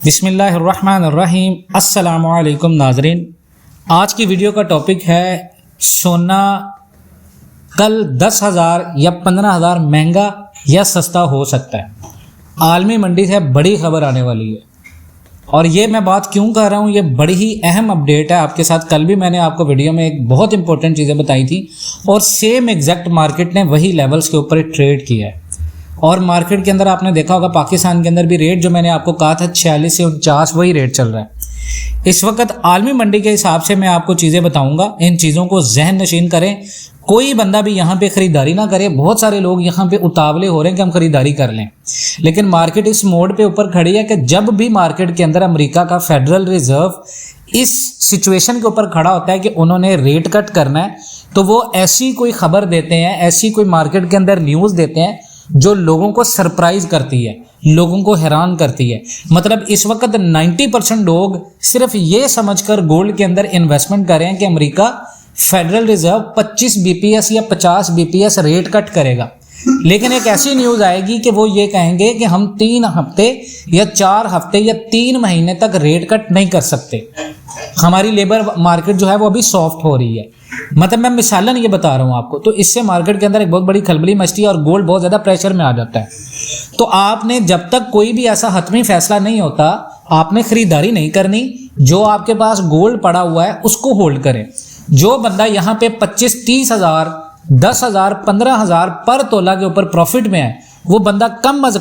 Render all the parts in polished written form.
बिस्मिल्लाहिर्रहमानिर्रहीम। अस्सलामुअलैकुम नाज़रीन, आज की वीडियो का टॉपिक है सोना कल 10,000 या 15,000 महंगा या सस्ता हो सकता है। आलमी मंडी से बड़ी खबर आने वाली है और ये मैं बात क्यों कर रहा हूँ, ये बड़ी ही अहम अपडेट है आपके साथ। कल भी मैंने आपको वीडियो में एक बहुत इंपॉर्टेंट चीज़ें बताई थी और सेम एग्जैक्ट मार्केट ने वही लेवल्स के ऊपर ट्रेड किया है। और मार्केट के अंदर आपने देखा होगा पाकिस्तान के अंदर भी रेट जो मैंने आपको कहा था 46 से 49 वही रेट चल रहा है इस वक्त आलमी मंडी के हिसाब से। मैं आपको चीज़ें बताऊंगा, इन चीज़ों को जहन नशीन करें। कोई बंदा भी यहाँ पे ख़रीदारी ना करे। बहुत सारे लोग यहाँ पे उतावले हो रहे हैं कि हम ख़रीदारी कर लें, लेकिन मार्केट इस मोड पे ऊपर खड़ी है कि जब भी मार्केट के अंदर अमेरिका का फेडरल रिजर्व इस सिचुएशन के ऊपर खड़ा होता है कि उन्होंने रेट कट करना है, तो वो ऐसी कोई खबर देते हैं, ऐसी कोई मार्केट के अंदर न्यूज़ देते हैं जो लोगों को सरप्राइज करती है, लोगों को हैरान करती है। मतलब इस वक्त 90% लोग सिर्फ ये समझकर गोल्ड के अंदर इन्वेस्टमेंट कर रहे हैं कि अमेरिका फेडरल रिजर्व 25 बीपीएस या 50 बीपीएस रेट कट करेगा, लेकिन एक ऐसी न्यूज़ आएगी कि वो ये कहेंगे कि हम 3 हफ्ते या 4 हफ्ते या 3 महीने तक रेट कट नहीं कर सकते। हमारी लेबर मार्केट जो है वो अभी सॉफ्ट हो रही है। मतलब मैं मिसालन ये बता रहा हूँ आपको, तो इससे मार्केट के अंदर एक बहुत बड़ी खलबली मचती है और गोल्ड बहुत ज़्यादा प्रेशर में आ जाता है। तो आपने जब तक कोई भी ऐसा हतमी फैसला नहीं होता, आपने ख़रीदारी नहीं करनी। जो आपके पास गोल्ड पड़ा हुआ है उसको होल्ड करें। जो बंदा यहाँ पे 25-30 हज़ार, 10,000, 15,000 पर तोला के ऊपर प्रॉफिट में है, वो बंदा कम अज़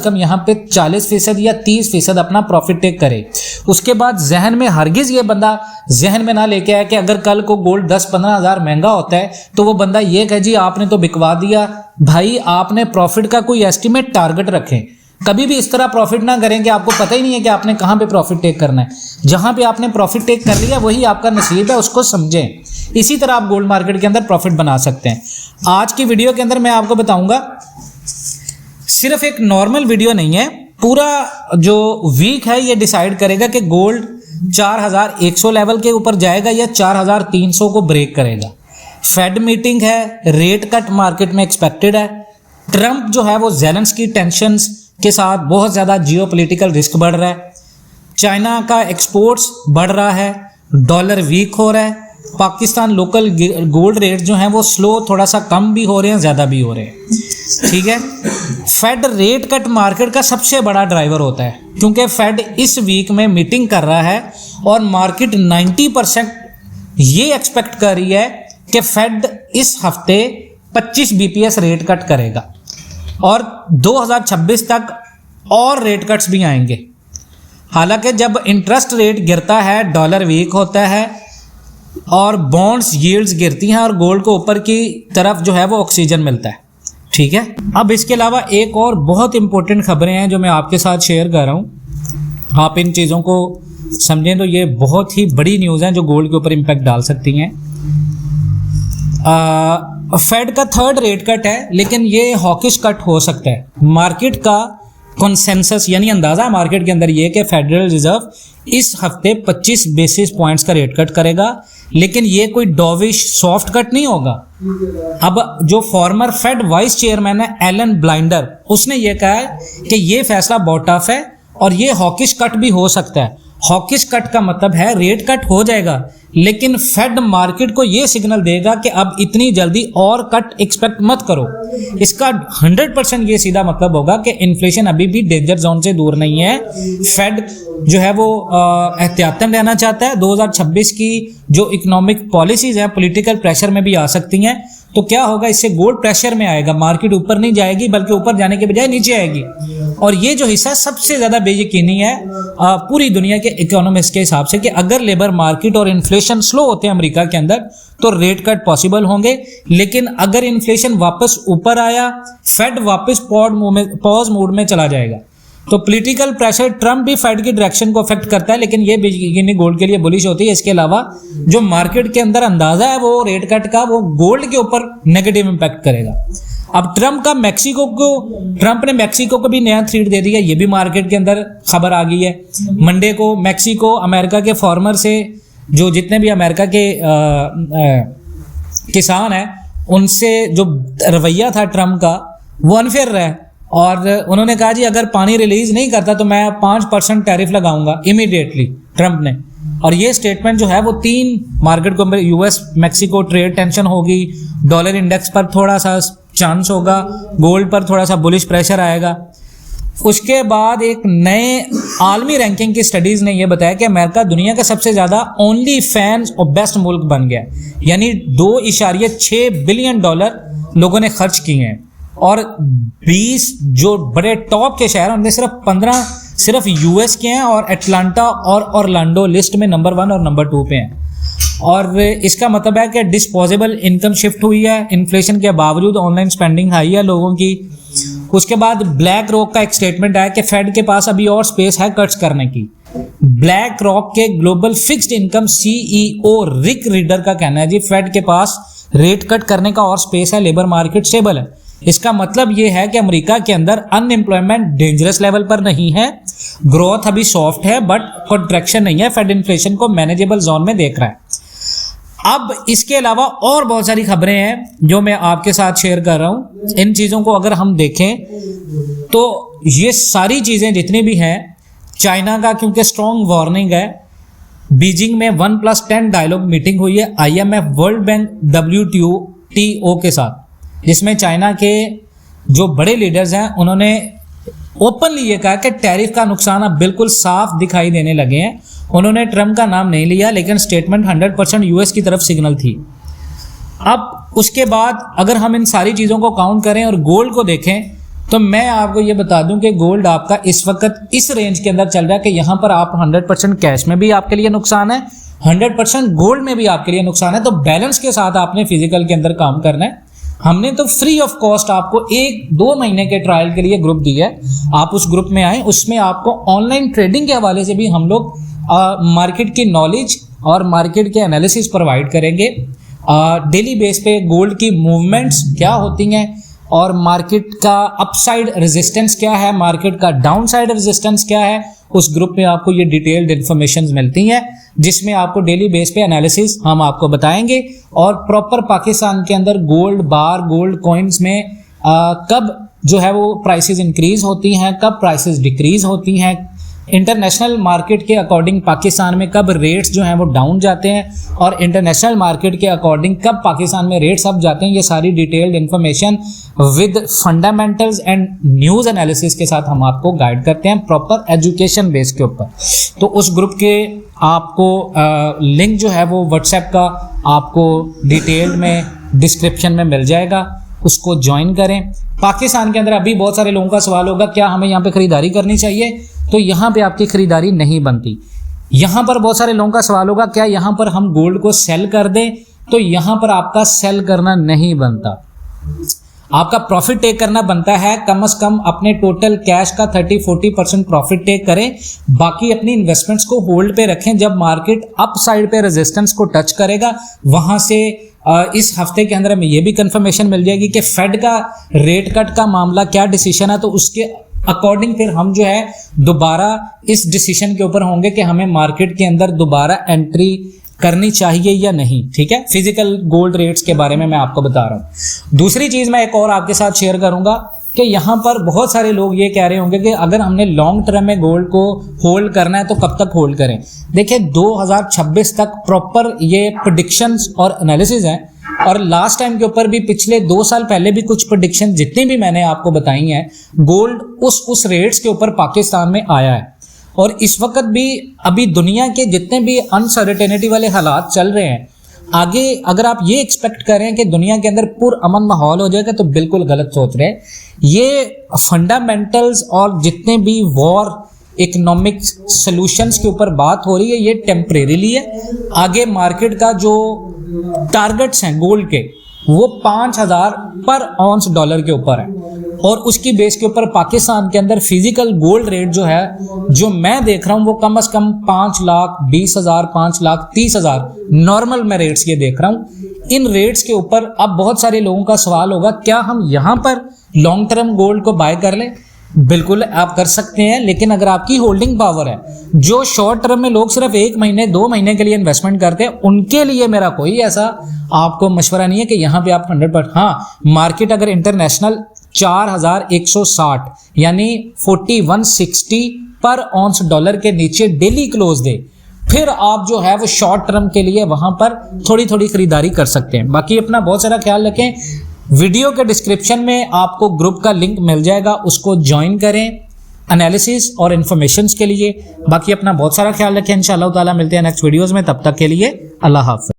कम यहाँ पे 40% या 30% अपना प्रॉफिट टेक करे। उसके बाद जहन में हरगिज़ ये बंदा जहन में ना लेके आए कि अगर कल को गोल्ड 10-15 हज़ार महंगा होता है तो वो बंदा ये कहे जी आपने तो बिकवा दिया। भाई, आपने प्रॉफिट का कोई एस्टिमेट टारगेट रखें। कभी भी इस तरह प्रॉफिट ना करें कि आपको पता ही नहीं है कि आपने कहाँ पे प्रॉफिट टेक करना है। जहाँ पे आपने प्रॉफिट टेक कर लिया वही आपका नसीब है, उसको समझें। इसी तरह आप गोल्ड मार्केट के अंदर प्रॉफिट बना सकते हैं। आज की वीडियो के अंदर मैं आपको बताऊंगा, सिर्फ एक नॉर्मल वीडियो नहीं है, पूरा जो वीक है ये डिसाइड करेगा कि गोल्ड 4,100 लेवल के ऊपर जाएगा या 4,300 को ब्रेक करेगा। फेड मीटिंग है, रेट कट मार्केट में एक्सपेक्टेड है। ट्रंप जो है वो ज़ेलेंस्की टेंशंस के साथ बहुत ज़्यादा जियोपॉलिटिकल रिस्क बढ़ रहा है। चाइना का एक्सपोर्ट्स बढ़ रहा है, डॉलर वीक हो रहा है। पाकिस्तान लोकल गोल्ड रेट जो हैं वो स्लो, थोड़ा सा कम भी हो रहे हैं, ज़्यादा भी हो रहे हैं। ठीक है, फेड रेट कट मार्केट का सबसे बड़ा ड्राइवर होता है, क्योंकि फेड इस वीक में मीटिंग कर रहा है और मार्केट 90% ये एक्सपेक्ट कर रही है कि फेड इस हफ्ते 25 बीपीएस रेट कट करेगा और 2026 तक और रेट कट्स भी आएंगे। हालांकि जब इंटरेस्ट रेट गिरता है, डॉलर वीक होता है और बॉन्ड्स यील्ड्स गिरती हैं और गोल्ड को ऊपर की तरफ जो है वो ऑक्सीजन मिलता है। ठीक है, अब इसके अलावा एक और बहुत इंपॉर्टेंट खबरें हैं जो मैं आपके साथ शेयर कर रहा हूँ। आप इन चीज़ों को समझें तो ये बहुत ही बड़ी न्यूज़ हैं जो गोल्ड के ऊपर इम्पैक्ट डाल सकती हैं। फेड का 3rd रेट कट है, लेकिन ये हॉकिश कट हो सकता है। मार्केट का कॉन्सेंसस यानी अंदाज़ा मार्केट के अंदर ये कि फेडरल रिजर्व इस हफ्ते 25 बेसिस पॉइंट्स का रेट कट करेगा, लेकिन ये कोई डॉविश सॉफ्ट कट नहीं होगा। अब जो फॉर्मर फेड वाइस चेयरमैन है एलन ब्लाइंडर, उसने ये कहा है कि ये फैसला बहुत टफ है और ये हॉकिश कट भी हो सकता है। हॉकिश कट का मतलब है रेट कट हो जाएगा, लेकिन फेड मार्केट को ये सिग्नल देगा कि अब इतनी जल्दी और कट एक्सपेक्ट मत करो। इसका 100% ये सीधा मतलब होगा कि इन्फ्लेशन अभी भी डेंजर जोन से दूर नहीं है। फेड जो है वो एहतियातन रहना चाहता है। 2026 की जो इकोनॉमिक पॉलिसीज़ हैं पॉलिटिकल प्रेशर में भी आ सकती हैं, तो क्या होगा, इससे गोल्ड प्रेशर में आएगा। मार्केट ऊपर नहीं जाएगी बल्कि ऊपर जाने के बजाय नीचे आएगी। और ये जो हिस्सा सबसे ज़्यादा बेयकीनी है पूरी दुनिया के इकोनॉमिस्ट के हिसाब से कि अगर लेबर मार्केट और इन्फ्लेशन स्लो होते हैं अमेरिका के अंदर तो रेट कट पॉसिबल होंगे, लेकिन अगर इन्फ्लेशन वापस ऊपर आया, फेड वापस पॉज मोड में चला जाएगा। तो पॉलिटिकल प्रेशर ट्रंप भी फेड की डायरेक्शन को अफेक्ट करता है, लेकिन ये बेयकीनी गोल्ड के लिए बुलिश होती है। इसके अलावा जो मार्केट के अंदर अंदाजा है वो रेट कट का, वो गोल्ड के ऊपर नेगेटिव इम्पैक्ट करेगा। अब ट्रंप ने मैक्सिको को भी नया थ्रेट दे दिया, ये भी मार्केट के अंदर खबर आ गई है। मंडे को मैक्सिको अमेरिका के फार्मर से, जो जितने भी अमेरिका के किसान हैं, उनसे जो रवैया था ट्रंप का वो अनफेयर रहा और उन्होंने कहा जी अगर पानी रिलीज नहीं करता तो मैं 5% टैरिफ लगाऊंगा इमीडिएटली, ट्रंप ने। और ये स्टेटमेंट जो है वो 3 मार्केट को, यूएस मैक्सिको ट्रेड टेंशन होगी, डॉलर इंडेक्स पर थोड़ा सा चांस होगा, गोल्ड पर थोड़ा सा बुलिश प्रेशर आएगा। उसके बाद एक नए आलमी रैंकिंग की स्टडीज ने यह बताया कि अमेरिका दुनिया का सबसे ज्यादा ओनली फैंस और बेस्ट मुल्क बन गया, यानी $2.6 बिलियन लोगों ने खर्च किए हैं। और 20 जो बड़े टॉप के शहर हैं उनमें सिर्फ 15 सिर्फ यूएस के हैं, और एटलांटा और ऑरलैंडो लिस्ट में नंबर 1 और नंबर 2 पे हैं। और इसका मतलब है कि डिस्पोजेबल इनकम शिफ्ट हुई है, इन्फ्लेशन के बावजूद ऑनलाइन स्पेंडिंग हाई है लोगों की। उसके बाद ब्लैक रॉक का एक स्टेटमेंट आया कि फेड के पास अभी और स्पेस है कट्स करने की। ब्लैक रॉक के ग्लोबल फिक्स्ड इनकम सीईओ रिक रीडर का कहना है जी फेड के पास रेट कट करने का और स्पेस है, लेबर मार्केट स्टेबल है। इसका मतलब ये है कि अमेरिका के अंदर अनएम्प्लॉयमेंट डेंजरस लेवल पर नहीं है, ग्रोथ अभी सॉफ्ट है बट कॉन्ट्रैक्शन नहीं है, फेड इन्फ्लेशन को मैनेजेबल जोन में देख रहा है। अब इसके अलावा और बहुत सारी खबरें हैं जो मैं आपके साथ शेयर कर रहा हूं। इन चीजों को अगर हम देखें तो ये सारी चीजें जितनी भी हैं, चाइना का क्योंकि स्ट्रॉन्ग वार्निंग है, बीजिंग में 1+10 डायलॉग मीटिंग हुई है IMF, वर्ल्ड बैंक, WTO के साथ, जिसमें चाइना के जो बड़े लीडर्स हैं उन्होंने ओपनली ये कहा कि टैरिफ का नुकसान अब बिल्कुल साफ दिखाई देने लगे हैं। उन्होंने ट्रंप का नाम नहीं लिया, लेकिन स्टेटमेंट 100% यूएस की तरफ सिग्नल थी। अब उसके बाद अगर हम इन सारी चीज़ों को काउंट करें और गोल्ड को देखें तो मैं आपको ये बता दूं कि गोल्ड आपका इस वक्त इस रेंज के अंदर चल रहा है कि यहाँ पर आप 100% कैश में भी आपके लिए नुकसान है, 100% गोल्ड में भी आपके लिए नुकसान है। तो बैलेंस के साथ आपने फिजिकल के अंदर काम करना है। हमने तो फ्री ऑफ कॉस्ट आपको 1-2 महीने के ट्रायल के लिए ग्रुप दिया है, आप उस ग्रुप में आए। उसमें आपको ऑनलाइन ट्रेडिंग के हवाले से भी हम लोग मार्केट की नॉलेज और मार्केट के एनालिसिस प्रोवाइड करेंगे। डेली बेस पे गोल्ड की मूवमेंट्स क्या होती हैं और मार्केट का अपसाइड रेजिस्टेंस क्या है, मार्केट का डाउनसाइड रेजिस्टेंस क्या है, उस ग्रुप में आपको ये डिटेल्ड इन्फॉर्मेशन मिलती हैं, जिसमें आपको डेली बेस पे एनालिसिस हम आपको बताएंगे। और प्रॉपर पाकिस्तान के अंदर गोल्ड बार, गोल्ड कॉइन्स में कब जो है वो प्राइसेस इंक्रीज होती हैं, कब प्राइसेस डिक्रीज होती हैं, इंटरनेशनल मार्केट के अकॉर्डिंग पाकिस्तान में कब रेट्स जो हैं वो डाउन जाते हैं और इंटरनेशनल मार्केट के अकॉर्डिंग कब पाकिस्तान में रेट्स अप जाते हैं, ये सारी detailed information with fundamentals and news analysis के साथ हम आपको गाइड करते हैं प्रॉपर एजुकेशन बेस के ऊपर। तो उस ग्रुप के आपको लिंक जो है वो व्हाट्सएप का आपको डिटेल्ड में डिस्क्रिप्शन में मिल जाएगा, उसको ज्वाइन करें। पाकिस्तान के अंदर अभी बहुत सारे लोगों का सवाल होगा क्या हमें यहाँ पे खरीदारी करनी चाहिए, तो यहाँ पे आपकी खरीदारी नहीं बनती। यहाँ पर बहुत सारे लोगों का सवाल होगा क्या यहाँ पर हम गोल्ड को सेल कर दें, तो यहाँ पर आपका सेल करना नहीं बनता, आपका प्रॉफिट टेक करना बनता है। कम से कम अपने टोटल कैश का 30-40% प्रॉफिट टेक करें, बाकी अपनी इन्वेस्टमेंट्स को होल्ड पे रखें। जब मार्केट अप साइड पे रेजिस्टेंस को टच करेगा वहां से इस हफ्ते के अंदर हमें ये भी कंफर्मेशन मिल जाएगी कि फेड का रेट कट का मामला क्या डिसीजन है, तो उसके अकॉर्डिंग फिर हम जो है दोबारा इस डिसीजन के ऊपर होंगे कि हमें मार्केट के अंदर दोबारा एंट्री करनी चाहिए या नहीं। ठीक है, फिजिकल गोल्ड रेट्स के बारे में मैं आपको बता रहा हूँ। दूसरी चीज मैं एक और आपके साथ शेयर करूंगा कि यहाँ पर बहुत सारे लोग ये कह रहे होंगे कि अगर हमने लॉन्ग टर्म में गोल्ड को होल्ड करना है तो कब तक होल्ड करें। देखिए 2026 तक प्रॉपर ये प्रेडिक्शंस और एनालिसिस हैं, और लास्ट टाइम के ऊपर भी पिछले 2 साल पहले भी कुछ प्रेडिक्शन जितनी भी मैंने आपको बताई हैं, गोल्ड उस रेट्स के ऊपर पाकिस्तान में आया है। और इस वक्त भी अभी दुनिया के जितने भी अनसर्टेनिटी वाले हालात चल रहे हैं, आगे अगर आप ये एक्सपेक्ट करें कि दुनिया के अंदर पुरअमन माहौल हो जाएगा तो बिल्कुल गलत सोच रहे हैं। ये फंडामेंटल्स और जितने भी वॉर इकोनॉमिक सॉल्यूशंस के ऊपर बात हो रही है ये टेम्परेरीली है। आगे मार्केट का जो टारगेट्स हैं गोल्ड के वो 5000 पर ऑन्स डॉलर के ऊपर है, और उसकी बेस के ऊपर पाकिस्तान के अंदर फिजिकल गोल्ड रेट जो है जो मैं देख रहा हूँ वो कम से कम 5,20,000 5,30,000 नॉर्मल मैं रेट्स ये देख रहा हूँ। इन रेट्स के ऊपर अब बहुत सारे लोगों का सवाल होगा क्या हम यहाँ पर लॉन्ग टर्म गोल्ड को बाय कर लें। बिल्कुल आप कर सकते हैं, लेकिन अगर आपकी होल्डिंग पावर है, जो शॉर्ट टर्म में लोग सिर्फ 1 महीने 2 महीने के लिए इन्वेस्टमेंट करते हैं, उनके लिए मेरा कोई ऐसा आपको मशवरा नहीं है कि यहाँ पे आप 100%। हाँ, मार्केट अगर इंटरनेशनल 4160 यानी 4160 पर ऑन्स डॉलर के नीचे डेली क्लोज दे, फिर आप जो है वो शॉर्ट टर्म के लिए वहां पर थोड़ी थोड़ी खरीदारी कर सकते हैं। बाकी अपना बहुत सारा ख्याल रखें। वीडियो के डिस्क्रिप्शन में आपको ग्रुप का लिंक मिल जाएगा, उसको ज्वाइन करें एनालिसिस और इन्फॉर्मेशंस के लिए। बाकी अपना बहुत सारा ख्याल रखें। इंशाअल्लाह ताला मिलते हैं नेक्स्ट वीडियोस में, तब तक के लिए अल्लाह हाफ़िज़।